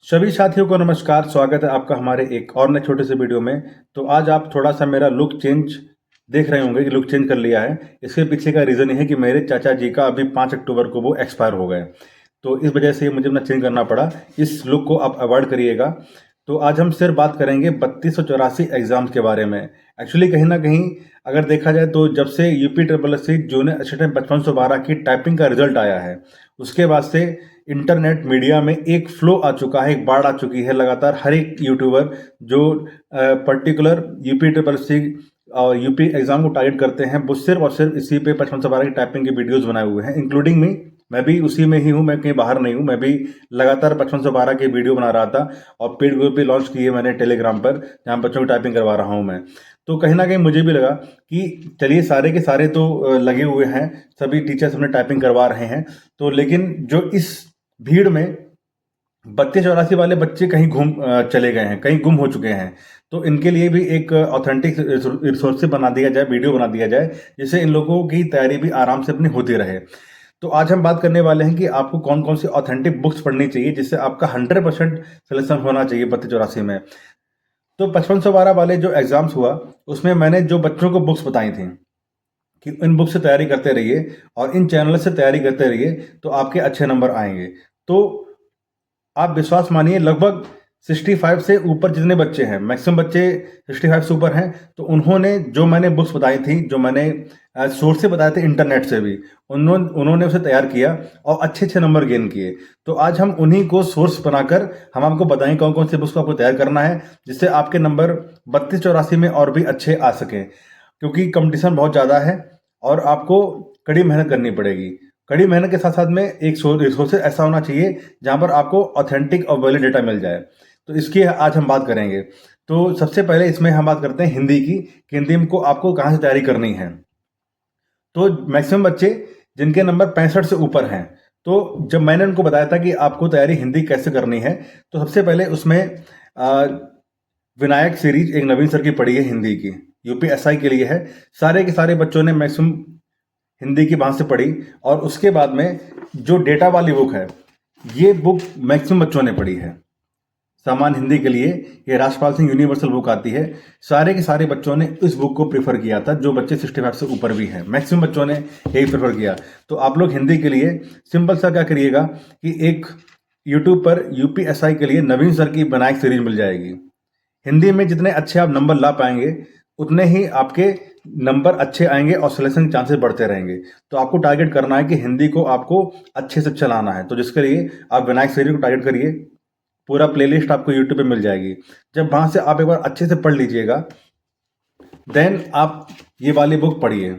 सभी साथियों को नमस्कार। स्वागत है आपका हमारे एक और नए छोटे से वीडियो में। तो आज आप थोड़ा सा मेरा लुक चेंज देख रहे होंगे कि लुक चेंज कर लिया है। इसके पीछे का रीज़न ये है कि मेरे चाचा जी का अभी 5 अक्टूबर को वो एक्सपायर हो गए, तो इस वजह से मुझे अपना चेंज करना पड़ा। इस लुक को आप अवॉइड करिएगा। तो आज हम सिर्फ बात करेंगे 3284 एग्ज़ाम्स के बारे में। एक्चुअली कहीं ना कहीं अगर देखा जाए तो जब से UP triple S C junior assistant 5512 की टाइपिंग का रिजल्ट आया है, उसके बाद से इंटरनेट मीडिया में एक फ्लो आ चुका है, एक बाढ़ आ चुकी है। लगातार हर एक यूट्यूबर जो पर्टिकुलर यूपी ट्रिपल सी और यूपी एग्जाम को टारगेट करते हैं, वो सिर्फ और सिर्फ इसी पे 5512 की टाइपिंग के वीडियोस बनाए हुए हैं, इंक्लूडिंग मी। मैं भी उसी में ही हूँ, मैं कहीं बाहर नहीं हूँ। मैं भी लगातार 5512 के वीडियो बना रहा था और पेड ग्रुप भी लॉन्च किए मैंने टेलीग्राम पर, जहाँ बच्चों की टाइपिंग करवा रहा हूँ मैं। तो कहीं ना कहीं मुझे भी लगा कि चलिए सारे के सारे तो लगे हुए हैं, सभी टीचर्स अपने टाइपिंग करवा रहे हैं, तो लेकिन जो इस भीड़ में 3284 वाले बच्चे कहीं चले गए हैं, कहीं गुम हो चुके हैं। तो इनके लिए भी एक ऑथेंटिक रिसोर्स बना दिया जाए, वीडियो बना दिया जाए, जिससे इन लोगों की तैयारी भी आराम से अपनी होती रहे। तो आज हम बात करने वाले हैं कि आपको कौन कौन सी ऑथेंटिक बुक्स पढ़नी चाहिए, जिससे आपका 100% सिलेक्शन होना चाहिए 3284 में। तो 5512 वाले जो एग्जाम्स हुआ, उसमें मैंने जो बच्चों को बुक्स बताई थी कि इन बुक से तैयारी करते रहिए और इन चैनल से तैयारी करते रहिए, तो आपके अच्छे नंबर आएंगे। तो आप विश्वास मानिए, लगभग 65 से ऊपर जितने बच्चे हैं, मैक्सिमम बच्चे 65 से ऊपर हैं, तो उन्होंने जो मैंने बुक्स बताई थी, जो मैंने सोर्स से बताए थे इंटरनेट से भी, उन्होंने उसे तैयार किया और अच्छे अच्छे नंबर गेन किए। तो आज हम उन्हीं को सोर्स बनाकर हम आपको बताएं कौन कौन से बुक्स को आपको तैयार करना है, जिससे आपके नंबर 3284 में और भी अच्छे आ सकें, क्योंकि कंपटीशन बहुत ज़्यादा है और आपको कड़ी मेहनत करनी पड़ेगी। कड़ी मेहनत के साथ साथ में एक रिसोर्सेज ऐसा होना चाहिए जहाँ पर आपको ऑथेंटिक और वैलिड डेटा मिल जाए। तो इसकी आज हम बात करेंगे। तो सबसे पहले इसमें हम बात करते हैं हिंदी की, कि हिंदी में को आपको कहाँ से तैयारी करनी है। तो मैक्सिमम बच्चे जिनके नंबर 65 से ऊपर हैं, तो जब मैंने उनको बताया था कि आपको तैयारी हिंदी कैसे करनी है, तो सबसे पहले उसमें आ, विनायक सीरीज एक नवीन सर की पढ़ी है हिंदी की, यूपीएसआई के लिए है। सारे के सारे बच्चों ने मैक्सिमम हिंदी की वहाँ से पढ़ी। और उसके बाद में जो डेटा वाली बुक है, ये बुक मैक्सिमम बच्चों ने पढ़ी है। सामान्य हिंदी के लिए ये राजपाल सिंह यूनिवर्सल बुक आती है। सारे के सारे बच्चों ने इस बुक को प्रीफर किया था, जो बच्चे 65 से ऊपर भी हैं, मैक्सिमम बच्चों ने यही प्रीफर किया। तो आप लोग हिंदी के लिए सिंपल सा क्या करिएगा कि एक यूट्यूब पर यूपीएसआई के लिए नवीन सर की विनायक सीरीज मिल जाएगी। हिंदी में जितने अच्छे आप नंबर ला पाएंगे, उतने ही आपके नंबर अच्छे आएंगे और सिलेक्शन के चांसेस बढ़ते रहेंगे। तो आपको टारगेट करना है कि हिंदी को आपको अच्छे से चलाना है, तो जिसके लिए आप विनायक सीरीज को टारगेट करिए। पूरा प्लेलिस्ट आपको यूट्यूब पे मिल जाएगी। जब वहाँ से आप एक बार अच्छे से पढ़ लीजिएगा, देन आप ये वाली बुक पढ़िए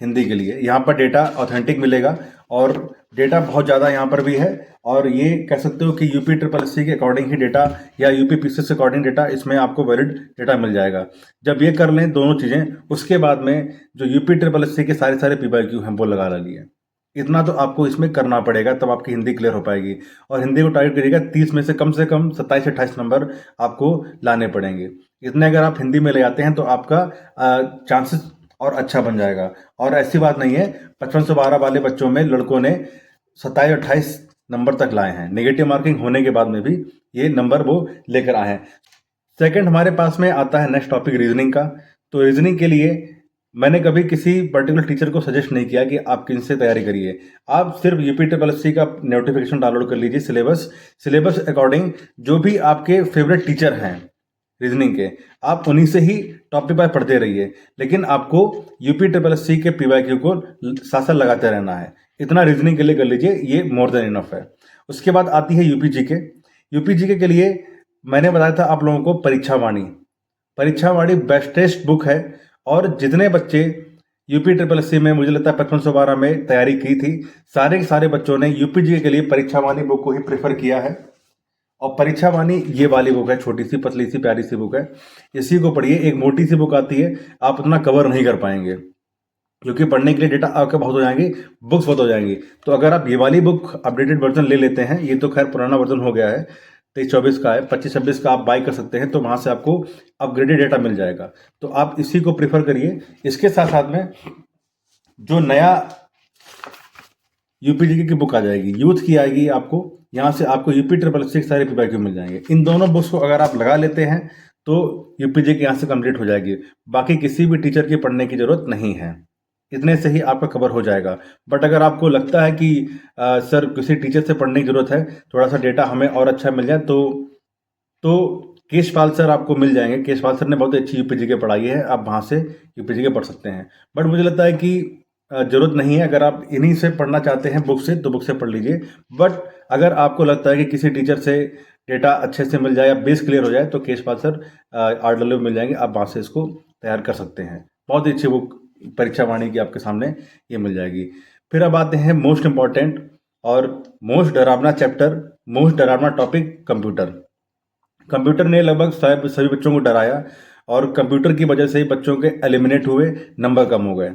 हिंदी के लिए। यहाँ पर डेटा ऑथेंटिक मिलेगा और डेटा बहुत ज़्यादा यहाँ पर भी है, और ये कह सकते हो कि यूपी ट्रिपल एस सी के अकॉर्डिंग ही डेटा या यूपी पीसीएस के अकॉर्डिंग डेटा इसमें आपको वैलिड डेटा मिल जाएगा। जब ये कर लें दोनों चीज़ें, उसके बाद में जो यूपी ट्रिपल एस सी के सारे सारे पीवाईक्यू हैं वो लगा लिए। इतना तो आपको इसमें करना पड़ेगा, तब आपकी हिंदी क्लियर हो पाएगी। और हिंदी को टारगेट करिएगा, 30 में से कम 27 से 28 नंबर आपको लाने पड़ेंगे। इतने अगर आप हिंदी में ले आते हैं तो आपका चांसेस और अच्छा बन जाएगा। और ऐसी बात नहीं है, 5512 वाले बच्चों में लड़कों ने 27-28 नंबर तक लाए हैं, नेगेटिव मार्किंग होने के बाद में भी ये नंबर वो लेकर आए हैं। सेकंड हमारे पास में आता है नेक्स्ट टॉपिक रीजनिंग का। तो रीजनिंग के लिए मैंने कभी किसी पर्टिकुलर टीचर को सजेस्ट नहीं किया कि आप किनसे तैयारी करिए। आप सिर्फ यूपी ट्रिपल एस सी का नोटिफिकेशन डाउनलोड कर लीजिए, सिलेबस अकॉर्डिंग जो भी आपके फेवरेट टीचर हैं रीजनिंग के, आप उन्हीं से ही टॉपिक बाय पढ़ते रहिए। लेकिन आपको यूपी ट्रिपल एस सी के पीवाईक्यू को साथ साथ लगाते रहना है। इतना रीजनिंग के लिए कर लीजिए, ये मोर देन इनफ है। उसके बाद आती है यूपी जीके। यूपी जीके के लिए मैंने बताया था आप लोगों को परीक्षावाणी बेस्टेस्ट बुक है। और जितने बच्चे यूपी ट्रिपल एस सी में मुझे लगता है 5512 में तैयारी की थी, सारे के सारे बच्चों ने यूपी जीके के लिए परीक्षावाणी बुक को ही प्रेफर किया है। और परीक्षावाणी ये वाली बुक है, छोटी सी पतली सी प्यारी सी बुक है, इसी को पढ़िए। एक मोटी सी बुक आती है, आप उतना कवर नहीं कर पाएंगे, क्योंकि पढ़ने के लिए डेटा आपके बहुत हो जाएंगी, बुक्स बहुत हो जाएंगी। तो अगर आप ये वाली बुक अपडेटेड वर्जन ले लेते हैं, ये तो खैर पुराना वर्जन हो गया है, 23-24 का है, 25-26 का आप बाई कर सकते हैं, तो वहाँ से आपको अपग्रेडेड डेटा मिल जाएगा। तो आप इसी को प्रेफर करिए। इसके साथ साथ में जो नया यूपीजीके की बुक आ जाएगी, यूथ की आएगी आपको, यहाँ से आपको यूपी ट्रिपल एस के सारे पीवाईक्यू मिल जाएंगे। इन दोनों बुक्स को अगर आप लगा लेते हैं तो यूपीजी के यहाँ से कंप्लीट हो जाएगी। बाकी किसी भी टीचर की पढ़ने की ज़रूरत नहीं है, इतने से ही आपका कवर हो जाएगा। बट अगर आपको लगता है कि सर किसी टीचर से पढ़ने की ज़रूरत है, थोड़ा सा डेटा हमें और अच्छा मिल जाए, तो केशपाल सर आपको मिल जाएंगे। केशपाल सर ने बहुत अच्छी यूपीजी के पढ़ाई है, आप वहाँ से यूपीजी के पढ़ सकते हैं। बट मुझे लगता है कि ज़रूरत नहीं है। अगर आप इन्हीं से पढ़ना चाहते हैं बुक से, तो बुक से पढ़ लीजिए। बट अगर आपको लगता है कि किसी टीचर से डेटा अच्छे से मिल जाए या बेस क्लियर हो जाए, तो केशपाल सर RW मिल जाएंगे, आप वहाँ से इसको तैयार कर सकते हैं। बहुत ही अच्छी बुक परीक्षा वाणी की आपके सामने ये मिल जाएगी। फिर अब आते हैं मोस्ट इम्पॉर्टेंट और मोस्ट डरावना चैप्टर, मोस्ट डरावना टॉपिक, कंप्यूटर। कंप्यूटर ने लगभग सभी बच्चों को डराया और कंप्यूटर की वजह से ही बच्चों के एलिमिनेट हुए, नंबर कम हो गए।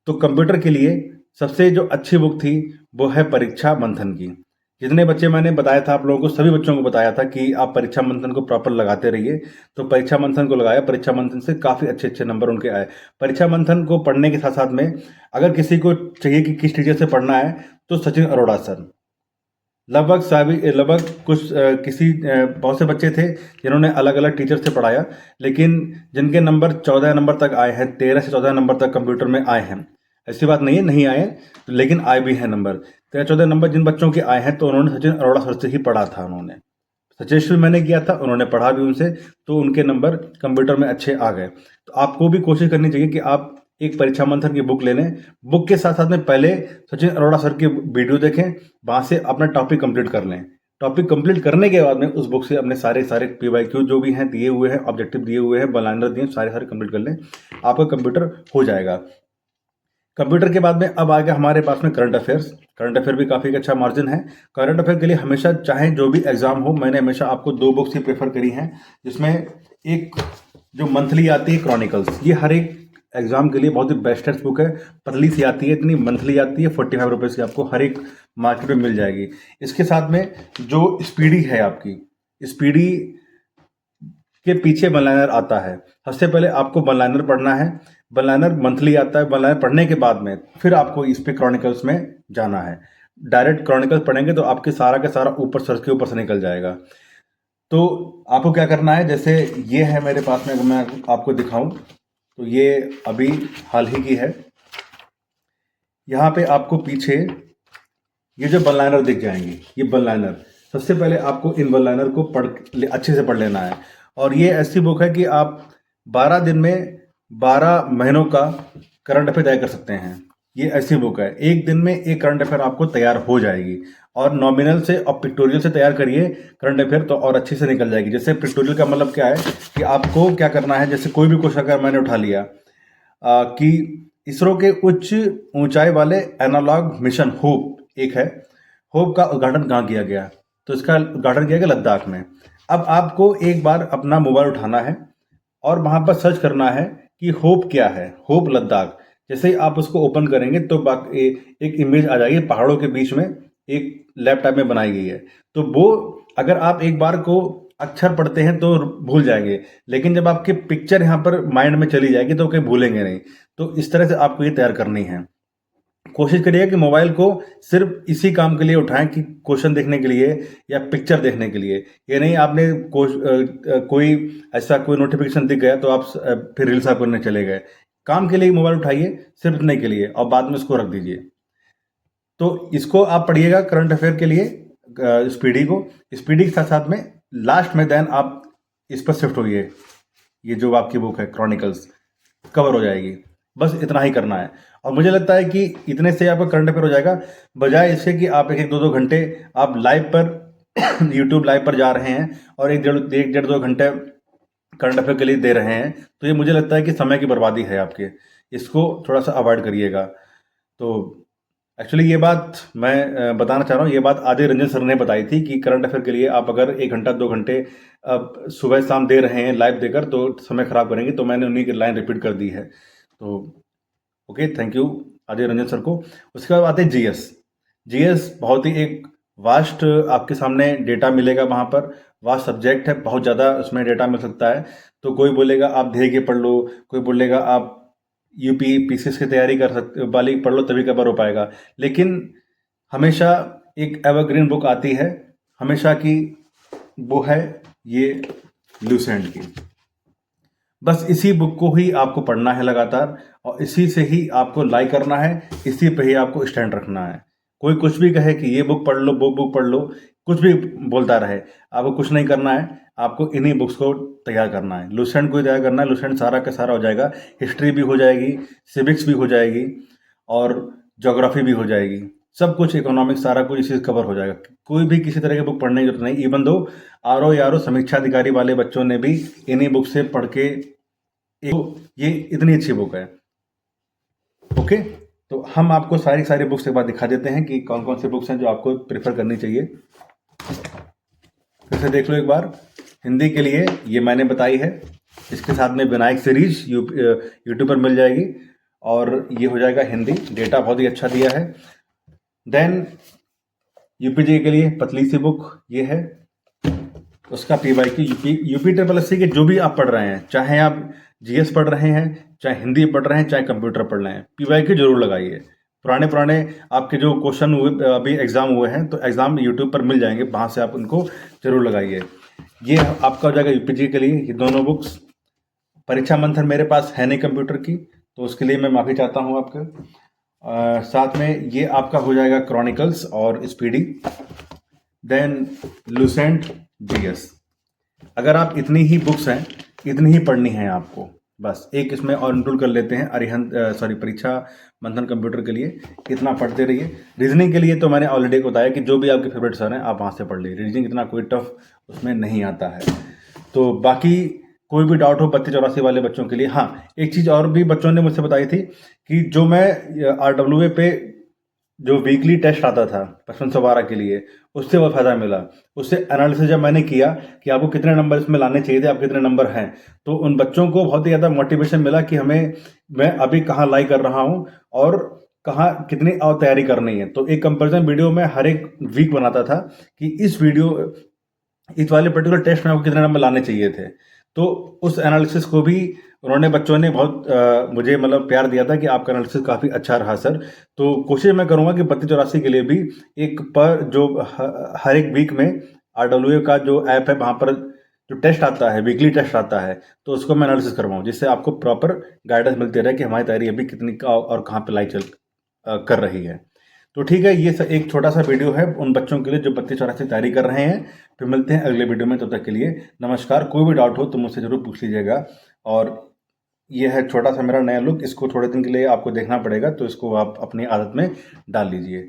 तो कंप्यूटर के लिए सबसे जो अच्छी बुक थी वो है परीक्षा मंथन की। जितने बच्चे मैंने बताया था आप लोगों को, सभी बच्चों को बताया था कि आप परीक्षा मंथन को प्रॉपर लगाते रहिए। तो परीक्षा मंथन को लगाया, परीक्षा मंथन से काफ़ी अच्छे अच्छे नंबर उनके आए। परीक्षा मंथन को पढ़ने के साथ साथ में अगर किसी को चाहिए कि किस टीचर से पढ़ना है, तो सचिन अरोड़ा सर, लगभग बहुत से बच्चे थे जिन्होंने अलग अलग टीचर से पढ़ाया, लेकिन जिनके नंबर 14 नंबर तक आए हैं, 13 से 14 नंबर तक कंप्यूटर में आए हैं, ऐसी बात नहीं है नहीं आए, लेकिन आए भी हैं नंबर 13-14 नंबर जिन बच्चों के आए हैं, तो उन्होंने सचिन अरोड़ा सर से ही पढ़ा था। उन्होंने सजेस्ट भी मैंने किया था, उन्होंने पढ़ा भी उनसे, तो उनके नंबर कंप्यूटर में अच्छे आ गए। तो आपको भी कोशिश करनी चाहिए कि आप एक परीक्षा मंथन की बुक ले लें। बुक के साथ साथ में पहले सचिन अरोड़ा सर की वीडियो देखें, वहाँ से अपना टॉपिक कंप्लीट कर लें। टॉपिक कंप्लीट करने के बाद में उस बुक से अपने सारे पीवाईक्यू जो भी हैं दिए हुए हैं, ऑब्जेक्टिव दिए हुए हैं, वन लाइनर दिए, सारे कंप्लीट कर लें, आपका कंप्यूटर हो जाएगा। कंप्यूटर के बाद में अब आ गया हमारे पास में करंट अफेयर्स। करंट अफेयर भी काफ़ी अच्छा मार्जिन है। करंट अफेयर के लिए हमेशा, चाहे जो भी एग्जाम हो, मैंने हमेशा आपको 2 बुक्स ही प्रेफर करी हैं, जिसमें एक जो मंथली आती है क्रॉनिकल्स, ये हर एक एग्जाम के लिए बहुत ही बेस्टेस्ट बुक है। पतली सी आती है, इतनी मंथली आती है, 45 रुपीज़ की आपको हर एक मार्केट में मिल जाएगी। इसके साथ में जो स्पीडी है आपकी, स्पीडी के पीछे वन लाइनर आता है। सबसे पहले आपको वन लाइनर पढ़ना है, वन लाइनर मंथली आता है। वन लाइनर पढ़ने के बाद में फिर आपको इस पे क्रॉनिकल्स में जाना है। डायरेक्ट क्रॉनिकल्स पढ़ेंगे तो आपके सारा का सारा ऊपर सर के ऊपर से निकल जाएगा। तो आपको क्या करना है, जैसे ये है मेरे पास में, अगर मैं आपको दिखाऊं तो ये अभी हाल ही की है। यहाँ पे आपको पीछे ये जो वन लाइनर दिख जाएंगे, ये वन लाइनर, सबसे पहले आपको इन वन लाइनर को अच्छे से पढ़ लेना है। और ये ऐसी बुक है कि आप 12 दिन में 12 महीनों का करंट अफेयर तैयार कर सकते हैं। ये ऐसी बुक है, एक दिन में एक करंट अफेयर आपको तैयार हो जाएगी। और नॉमिनल से और पिक्टोरियल से तैयार करिए करंट अफेयर, तो और अच्छे से निकल जाएगी। जैसे पिक्टोरियल का मतलब क्या है कि आपको क्या करना है, जैसे कोई भी क्वेश्चन अगर मैंने उठा लिया कि इसरो के उच्च ऊंचाई वाले एनालॉग मिशन होप एक है, होप का उद्घाटन कहाँ किया गया, तो इसका उद्घाटन किया गया लद्दाख में। अब आपको एक बार अपना मोबाइल उठाना है और वहाँ पर सर्च करना है कि होप क्या है, होप लद्दाख। जैसे ही आप उसको ओपन करेंगे तो एक इमेज आ जाएगी, पहाड़ों के बीच में एक लैपटॉप में बनाई गई है। तो वो अगर आप एक बार को अक्षर पढ़ते हैं तो भूल जाएंगे, लेकिन जब आपकी पिक्चर यहाँ पर माइंड में चली जाएगी तो कहीं भूलेंगे नहीं। तो इस तरह से आपको ये तैयार करनी है। कोशिश करिए कि मोबाइल को सिर्फ इसी काम के लिए उठाएं कि क्वेश्चन देखने के लिए या पिक्चर देखने के लिए। ये नहीं आपने कोई ऐसा कोई नोटिफिकेशन दिख गया तो आप फिर रील्स आप करने चले गए। काम के लिए मोबाइल उठाइए, सिर्फ इतने के लिए, और बाद में उसको रख दीजिए। तो इसको आप पढ़िएगा करंट अफेयर के लिए, स्पीडी को, स्पीडी के साथ साथ में लास्ट में देन आप इस पर शिफ्ट होइए। ये जो आपकी बुक है क्रॉनिकल्स कवर हो जाएगी, बस इतना ही करना है। और मुझे लगता है कि इतने से आपका करंट अफेयर हो जाएगा, बजाय इसके कि आप एक 2 घंटे आप लाइव पर यूट्यूब लाइव पर जा रहे हैं और एक डेढ़ 2 घंटे करंट अफेयर के लिए दे रहे हैं, तो ये मुझे लगता है कि समय की बर्बादी है आपके। इसको थोड़ा सा अवॉइड करिएगा। तो एक्चुअली ये बात मैं बताना चाह रहा हूँ, ये बात आदित्य रंजन सर ने बताई थी कि करंट अफेयर के लिए आप अगर 1 घंटा 2 घंटे सुबह शाम दे रहे हैं लाइव देकर तो समय खराब करेंगे। तो मैंने उन्हीं की लाइन रिपीट कर दी है। तो okay, thank you Aditya Ranjan sir को। उसके बाद आते हैं जीएस। जीएस बहुत ही एक वास्ट आपके सामने डेटा मिलेगा, वहाँ पर वास्ट सब्जेक्ट है, बहुत ज़्यादा उसमें डेटा मिल सकता है। तो कोई बोलेगा आप धीरे के पढ़ लो, कोई बोलेगा आप यूपी पीसीएस की तैयारी कर सकते वाली पढ़ लो तभी कवर हो पाएगा। लेकिन हमेशा एक एवरग्रीन बुक आती है हमेशा की वो है ये लुसेंट की। बस इसी बुक को ही आपको पढ़ना है लगातार, और इसी से ही आपको लाइक करना है, इसी पे ही आपको स्टैंड रखना है। कोई कुछ भी कहे कि ये बुक पढ़ लो, वो बुक पढ़ लो, कुछ भी बोलता रहे, आपको कुछ नहीं करना है। आपको इन्हीं बुक्स को तैयार करना है, लुसेंट को ही तैयार करना है। लुसेंट सारा का सारा हो जाएगा, हिस्ट्री भी हो जाएगी, सिविक्स भी हो जाएगी, और ज्योग्राफी भी हो जाएगी, सब कुछ, इकोनॉमिक्स, सारा कुछ इसी से कवर हो जाएगा। कोई भी किसी तरह की बुक पढ़ने की जरूरत नहीं। इवन दो आर ओ समीक्षा अधिकारी वाले बच्चों ने भी इन्हीं बुक से पढ़ के ये इतनी अच्छी बुक है। ओके, तो हम आपको सारी सारी बुक्स के बाद दिखा देते हैं कि कौन कौन सी बुक्स हैं जो आपको प्रेफर करनी चाहिए। फिर से देख लो एक बार। हिंदी के लिए ये मैंने बताई है, इसके साथ में विनायक सीरीज यूट्यूब पर मिल जाएगी, और ये हो जाएगा हिंदी। डेटा बहुत ही अच्छा दिया है। देन यूपीजी के लिए पतली सी बुक ये है, उसका पीवाई की यूपी ट्रिपल एससी के जो भी आप पढ़ रहे हैं, चाहे आप जीएस पढ़ रहे हैं, चाहे हिंदी पढ़ रहे हैं, चाहे कंप्यूटर पढ़ रहे हैं, पीवाई की जरूर लगाइए। पुराने आपके जो क्वेश्चन हुए, अभी एग्जाम हुए हैं, तो एग्जाम यूट्यूब पर मिल जाएंगे, वहां से आप उनको जरूर लगाइए। ये आपका हो जाएगा यूपीजी के लिए ये दोनों बुक्स। परीक्षा मंथन मेरे पास है नहीं कंप्यूटर की, तो उसके लिए मैं माफ़ी चाहता हूँ आपके। साथ में ये आपका हो जाएगा क्रॉनिकल्स और स्पीडी। Then Lucent GS. अगर आप इतनी ही बुक्स हैं, इतनी ही पढ़नी है आपको, बस एक इसमें और इंक्लूड कर लेते हैं अरिहंत परीक्षा मंथन कंप्यूटर के लिए, इतना पढ़ते रहिए। रीजनिंग के लिए तो मैंने ऑलरेडी बताया कि जो भी आपके फेवरेट सर हैं आप वहाँ से पढ़ लीजिए। रीजनिंग इतना कोई टफ उसमें नहीं आता है। तो बाकी कोई भी डाउट हो 32-84 वाले बच्चों के लिए, हाँ एक चीज़ और भी बच्चों ने मुझसे बताई थी कि जो मैं RWA पे जो वीकली टेस्ट आता था 5512 के लिए, उससे बहुत फ़ायदा मिला। उससे एनालिसिस जब मैंने किया कि आपको कितने नंबर इसमें लाने चाहिए थे, आप कितने नंबर हैं, तो उन बच्चों को बहुत ही ज़्यादा मोटिवेशन मिला कि मैं अभी कहाँ लाई कर रहा हूँ और कहाँ कितनी और तैयारी करनी है। तो एक कंपैरिजन वीडियो में हर एक वीक बनाता था कि इस वाले पर्टिकुलर टेस्ट में आपको कितने नंबर लाने चाहिए थे। तो उस एनालिसिस को भी उन्होंने, बच्चों ने बहुत मुझे मतलब प्यार दिया था कि आपका एनालिसिस काफ़ी अच्छा रहा सर। तो कोशिश मैं करूंगा कि 32-84 के लिए भी एक पर जो हर एक वीक में RWA का जो ऐप है वहाँ पर जो टेस्ट आता है, वीकली टेस्ट आता है, तो उसको मैं एनालिसिस करवाऊँ, जिससे आपको प्रॉपर गाइडेंस मिलती रहे कि हमारी तैयारी अभी कितनी का और कहाँ पे कर रही है। तो ठीक है, ये एक छोटा सा वीडियो है उन बच्चों के लिए जो 32-84 तैयारी कर रहे हैं। फिर मिलते हैं अगले वीडियो में, तब तक के लिए नमस्कार। कोई भी डाउट हो तो मुझसे जरूर पूछ लीजिएगा। और ये है छोटा सा मेरा नया लुक, इसको थोड़े दिन के लिए आपको देखना पड़ेगा, तो इसको आप अपनी आदत में डाल लीजिए।